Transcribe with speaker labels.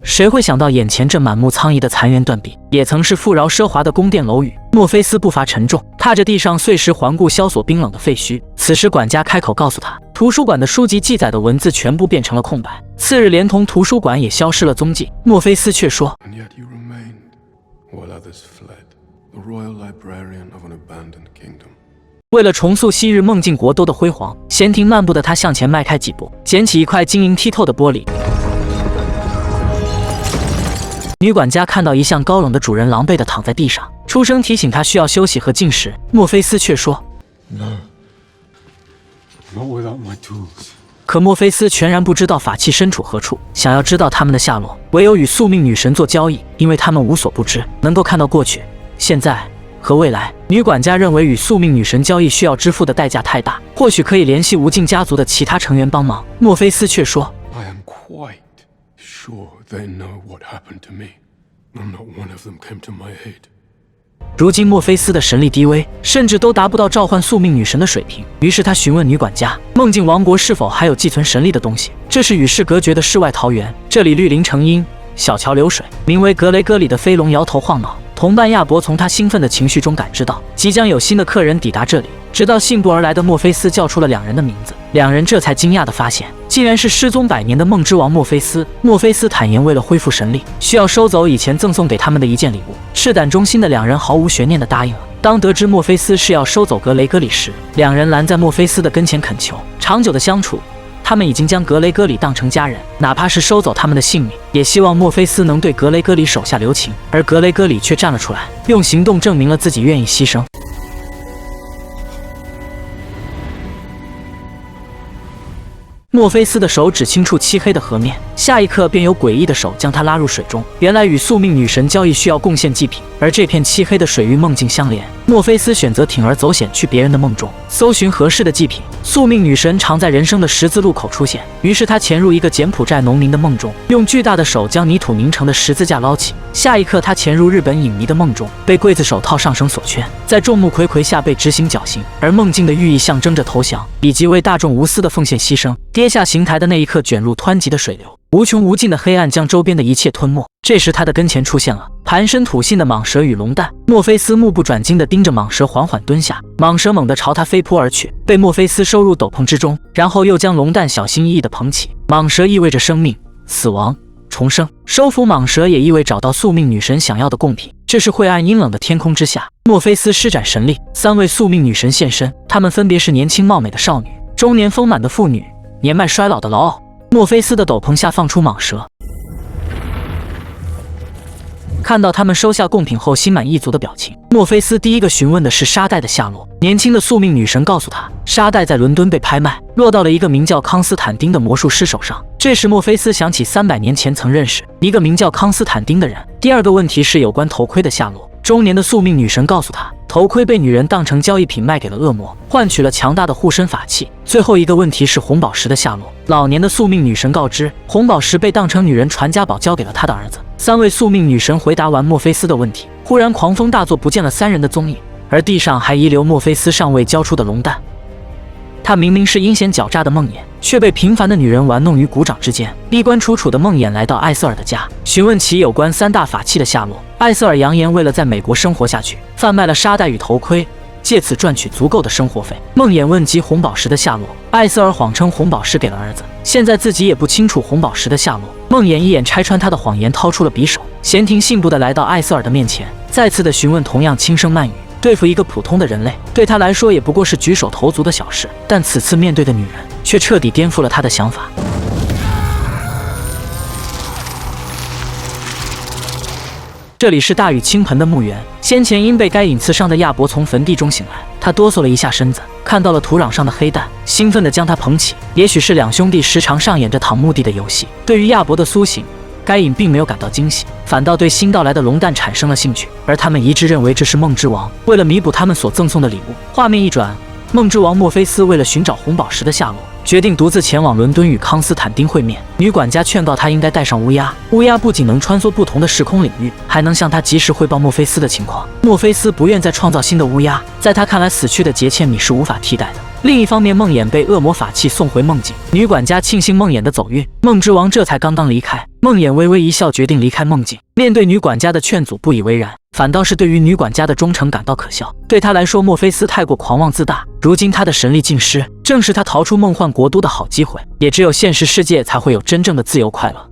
Speaker 1: 谁会想到眼前这满目苍夷的残垣断壁，也曾是富饶奢华的宫殿楼宇。墨菲斯步伐沉重，踏着地上碎石环顾萧索冰冷的废墟。此时管家开口告诉他，图书馆的书籍记载的文字全部变成了空白，次日连同图书馆也消失了踪迹。墨菲斯却说，为了重塑昔日梦境国都的辉煌，闲庭漫步的他向前迈开几步，捡起一块晶莹剔透的玻璃。女管家看到一向高冷的主人狼狈地躺在地上，出声提醒他需要休息和进食。墨菲斯却说
Speaker 2: No, not without my tools.
Speaker 1: 可墨菲斯全然不知道法器身处何处，想要知道他们的下落，唯有与宿命女神做交易，因为他们无所不知，能够看到过去、现在和未来。女管家认为与宿命女神交易需要支付的代价太大，或许可以联系无尽家族的其他成员帮忙。墨菲斯却说
Speaker 2: I am quite sure they know what happened to me, and not one of them came to my aid.
Speaker 1: 如今墨菲斯的神力低微，甚至都达不到召唤宿命女神的水平。于是他询问女管家，梦境王国是否还有寄存神力的东西？这是与世隔绝的世外桃源，这里绿林成荫，小桥流水。名为格雷戈里的飞龙摇头晃脑，同伴亚伯从他兴奋的情绪中感知到，即将有新的客人抵达这里。直到信步而来的墨菲斯叫出了两人的名字，两人这才惊讶地发现，竟然是失踪百年的梦之王墨菲斯。墨菲斯坦言，为了恢复神力，需要收走以前赠送给他们的一件礼物。赤胆忠心的两人毫无悬念地答应了。当得知墨菲斯是要收走格雷戈里时，两人拦在墨菲斯的跟前恳求，长久的相处，他们已经将格雷戈里当成家人，哪怕是收走他们的性命，也希望墨菲斯能对格雷戈里手下留情。而格雷戈里却站了出来，用行动证明了自己愿意牺牲。墨菲斯的手指轻触漆黑的河面，下一刻便有诡异的手将他拉入水中。原来与宿命女神交易需要贡献祭品，而这片漆黑的水域梦境相连。墨菲斯选择铤而走险，去别人的梦中搜寻合适的祭品。宿命女神常在人生的十字路口出现，于是他潜入一个柬埔寨农民的梦中，用巨大的手将泥土凝成的十字架捞起。下一刻，他潜入日本影迷的梦中，被刽子手套上绳索圈，在众目睽睽下被执行绞刑。而梦境的寓意象征着投降，以及为大众无私的奉献牺牲。跌下刑台的那一刻，卷入湍急的水流，无穷无尽的黑暗将周边的一切吞没。这时，他的跟前出现了盘身吐信的蟒蛇与龙蛋。墨菲斯目不转睛地盯着蟒蛇，缓缓蹲下，蟒蛇猛地朝他飞扑而去，被墨菲斯收入斗篷之中，然后又将龙蛋小心翼翼地捧起。蟒蛇意味着生命、死亡、重生，收服蟒蛇也意味找到宿命女神想要的贡品。这是晦暗阴冷的天空之下，墨菲斯施展神力，三位宿命女神现身，她们分别是年轻貌美的少女、中年丰满的妇女、年迈衰老的老媪。墨菲斯的斗篷下放出蟒蛇，看到他们收下贡品后心满意足的表情，墨菲斯第一个询问的是沙袋的下落。年轻的宿命女神告诉他，沙袋在伦敦被拍卖，落到了一个名叫康斯坦丁的魔术师手上。这时墨菲斯想起300年前曾认识一个名叫康斯坦丁的人。第二个问题是有关头盔的下落。中年的宿命女神告诉他，头盔被女人当成交易品卖给了恶魔，换取了强大的护身法器。最后一个问题是红宝石的下落。老年的宿命女神告知，红宝石被当成女人传家宝交给了她的儿子。三位宿命女神回答完墨菲斯的问题，忽然狂风大作，不见了三人的踪影，而地上还遗留墨菲斯尚未交出的龙蛋。他明明是阴险狡诈的梦魇，却被平凡的女人玩弄于股掌之间。衣冠楚楚的梦魇来到艾瑟尔的家，询问其有关3大法器的下落。艾瑟尔扬言，为了在美国生活下去，贩卖了沙袋与头盔，借此赚取足够的生活费。梦魇问及红宝石的下落，艾瑟尔谎称红宝石给了儿子，现在自己也不清楚红宝石的下落。梦魇一眼拆穿他的谎言，掏出了匕首，闲庭信步地来到艾瑟尔的面前，再次的询问同样轻声慢语。对付一个普通的人类，对他来说也不过是举手投足的小事，但此次面对的女人却彻底颠覆了他的想法。这里是大雨倾盆的墓园，先前因被该隐刺伤的亚伯从坟地中醒来，他哆嗦了一下身子，看到了土壤上的黑蛋，兴奋地将它捧起。也许是两兄弟时常上演着躺墓地的游戏，对于亚伯的苏醒，该隐并没有感到惊喜，反倒对新到来的龙蛋产生了兴趣，而他们一致认为这是梦之王为了弥补他们所赠送的礼物。画面一转，梦之王墨菲斯为了寻找红宝石的下落，决定独自前往伦敦与康斯坦丁会面。女管家劝告他应该带上乌鸦，乌鸦不仅能穿梭不同的时空领域，还能向他及时汇报墨菲斯的情况。墨菲斯不愿再创造新的乌鸦，在他看来，死去的杰茜米是无法替代的。另一方面，梦魇被恶魔法器送回梦境，女管家庆幸梦魇的走运，梦之王这才刚刚离开。梦魇微微一笑，决定离开梦境。面对女管家的劝阻，不以为然，反倒是对于女管家的忠诚感到可笑。对他来说，墨菲斯太过狂妄自大，如今他的神力尽失，正是他逃出梦幻国都的好机会。也只有现实世界才会有真正的自由快乐。